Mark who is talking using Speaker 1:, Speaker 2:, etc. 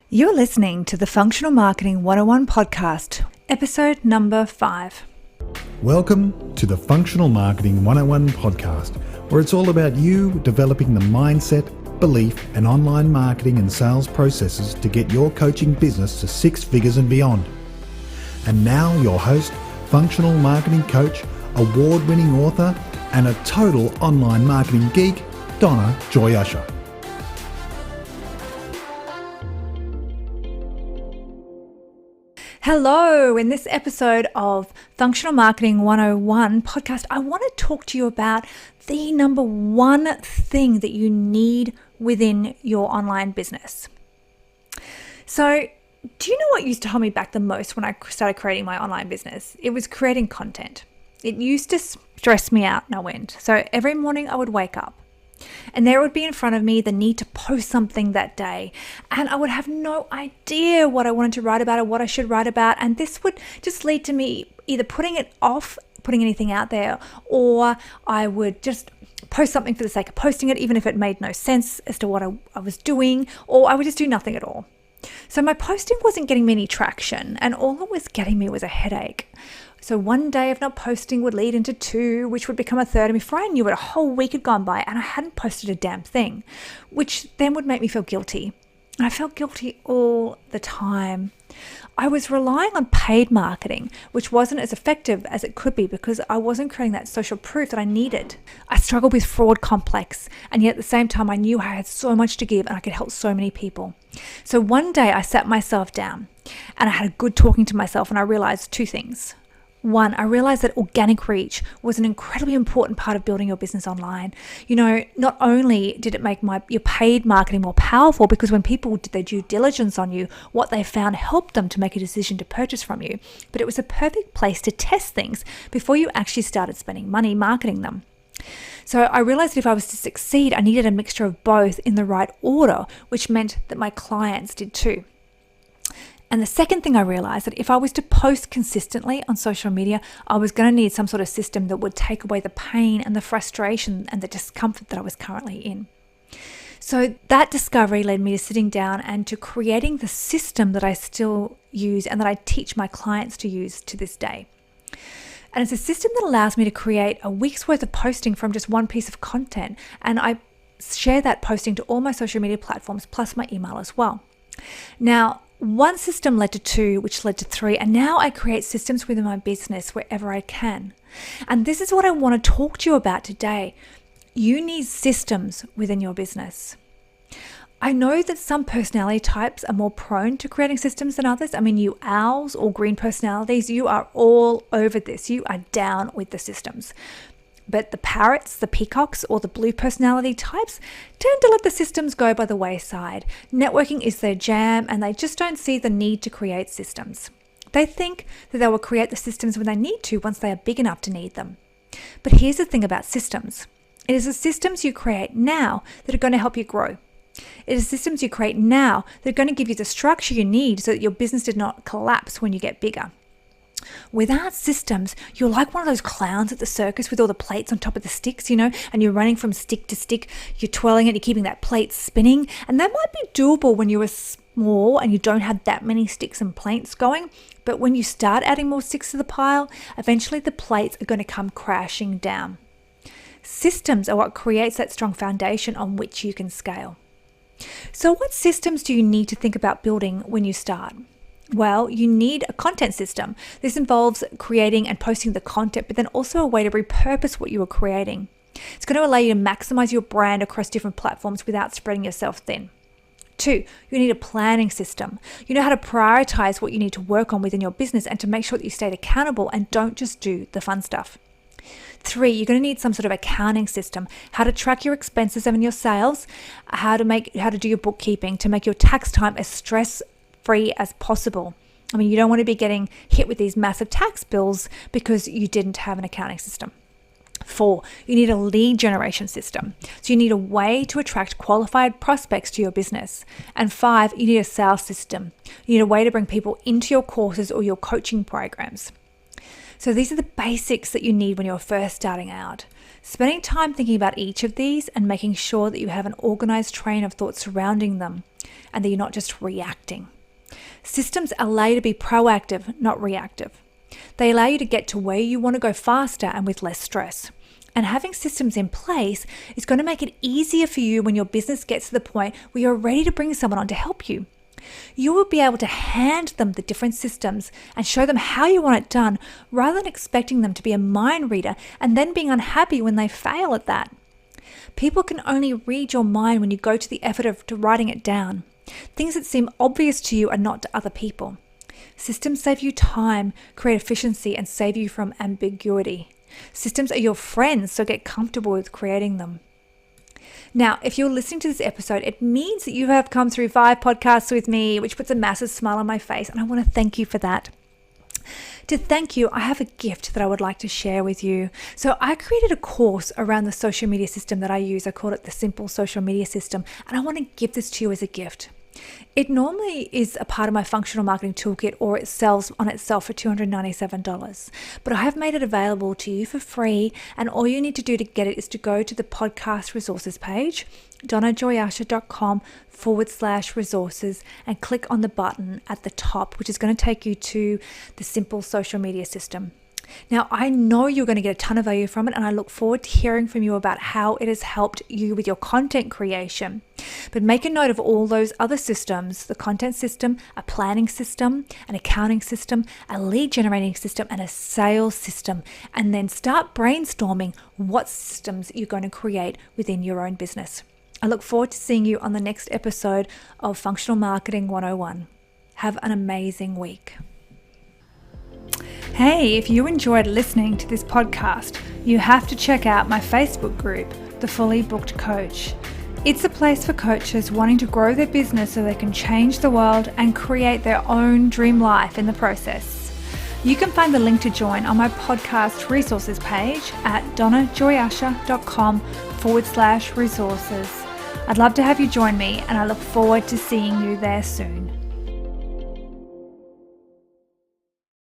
Speaker 1: You're listening to the Functional Marketing 101 podcast, episode number 5.
Speaker 2: Welcome to the Functional Marketing 101 podcast, where it's all about you developing the mindset, belief, and online marketing and sales processes to get your coaching business to 6 figures and beyond. And now your host, functional marketing coach, award-winning author, and a total online marketing geek, Donna Joy Usher.
Speaker 1: Hello, in this episode of Functional Marketing 101 podcast, I want to talk to you about the number one thing that you need within your online business. So, do you know what used to hold me back the most when I started creating my online business? It was creating content. It used to stress me out no end. So every morning I would wake up and there would be in front of me the need to post something that day. And I would have no idea what I wanted to write about or what I should write about. And this would just lead to me either putting it off, putting anything out there, or I would just post something for the sake of posting it, even if it made no sense as to what I was doing, or I would just do nothing at all. So my posting wasn't getting me any traction, and all it was getting me was a headache. So one day of not posting would lead into 2, which would become a 3rd. And before I knew it, a whole week had gone by and I hadn't posted a damn thing, which then would make me feel guilty. And I felt guilty all the time. I was relying on paid marketing, which wasn't as effective as it could be because I wasn't creating that social proof that I needed. I struggled with fraud complex, and yet at the same time, I knew I had so much to give and I could help so many people. So one day I sat myself down and I had a good talking to myself, and I realized 2 things. 1, I realized that organic reach was an incredibly important part of building your business online. You know, not only did it make your paid marketing more powerful, because when people did their due diligence on you, what they found helped them to make a decision to purchase from you, but it was a perfect place to test things before you actually started spending money marketing them. So I realized that if I was to succeed, I needed a mixture of both in the right order, which meant that my clients did too. And the second thing I realized that if I was to post consistently on social media, I was going to need some sort of system that would take away the pain and the frustration and the discomfort that I was currently in. So that discovery led me to sitting down and to creating the system that I still use and that I teach my clients to use to this day. And it's a system that allows me to create a week's worth of posting from just one piece of content. And I share that posting to all my social media platforms plus my email as well. Now, one system led to 2, which led to 3, and now I create systems within my business wherever I can. And this is what I want to talk to you about today. You need systems within your business. I know that some personality types are more prone to creating systems than others. I mean, you owls or green personalities, you are all over this. You are down with the systems. But the parrots, the peacocks, or the blue personality types tend to let the systems go by the wayside. Networking is their jam, and they just don't see the need to create systems. They think that they will create the systems when they need to once they are big enough to need them. But here's the thing about systems. It is the systems you create now that are going to help you grow. It is systems you create now that are going to give you the structure you need so that your business did not collapse when you get bigger. Without systems, you're like one of those clowns at the circus with all the plates on top of the sticks, and you're running from stick to stick, you're twirling it, you're keeping that plate spinning. And that might be doable when you are small and you don't have that many sticks and plates going. But when you start adding more sticks to the pile, eventually the plates are going to come crashing down. Systems are what creates that strong foundation on which you can scale. So what systems do you need to think about building when you start? Well, you need a content system. This involves creating and posting the content, but then also a way to repurpose what you are creating. It's going to allow you to maximize your brand across different platforms without spreading yourself thin. 2, you need a planning system. You know how to prioritize what you need to work on within your business and to make sure that you stay accountable and don't just do the fun stuff. 3, you're going to need some sort of accounting system, how to track your expenses and your sales, how to do your bookkeeping to make your tax time as stress-free as possible. I mean, you don't want to be getting hit with these massive tax bills because you didn't have an accounting system. 4, you need a lead generation system. So you need a way to attract qualified prospects to your business. And 5, you need a sales system. You need a way to bring people into your courses or your coaching programs. So these are the basics that you need when you're first starting out. Spending time thinking about each of these and making sure that you have an organized train of thought surrounding them and that you're not just reacting. Systems allow you to be proactive, not reactive. They allow you to get to where you want to go faster and with less stress. And having systems in place is going to make it easier for you when your business gets to the point where you're ready to bring someone on to help you. You will be able to hand them the different systems and show them how you want it done rather than expecting them to be a mind reader and then being unhappy when they fail at that. People can only read your mind when you go to the effort of writing it down. Things that seem obvious to you are not to other people. Systems save you time, create efficiency, and save you from ambiguity. Systems are your friends, so get comfortable with creating them. Now, if you're listening to this episode, it means that you have come through 5 podcasts with me, which puts a massive smile on my face, and I want to thank you for that. To thank you, I have a gift that I would like to share with you. So I created a course around the social media system that I use. I called it the Simple Social Media System, and I want to give this to you as a gift. It normally is a part of my functional marketing toolkit, or it sells on itself for $297. But I have made it available to you for free, and all you need to do to get it is to go to the podcast resources page, donnajoyasha.com/resources, and click on the button at the top, which is going to take you to the Simple Social Media System. Now, I know you're going to get a ton of value from it, and I look forward to hearing from you about how it has helped you with your content creation. But make a note of all those other systems: the content system, a planning system, an accounting system, a lead generating system, and a sales system. And then start brainstorming what systems you're going to create within your own business. I look forward to seeing you on the next episode of Functional Marketing 101. Have an amazing week. Hey, if you enjoyed listening to this podcast, you have to check out my Facebook group, The Fully Booked Coach. It's a place for coaches wanting to grow their business so they can change the world and create their own dream life in the process. You can find the link to join on my podcast resources page at donnajoyasha.com/resources. I'd love to have you join me, and I look forward to seeing you there soon.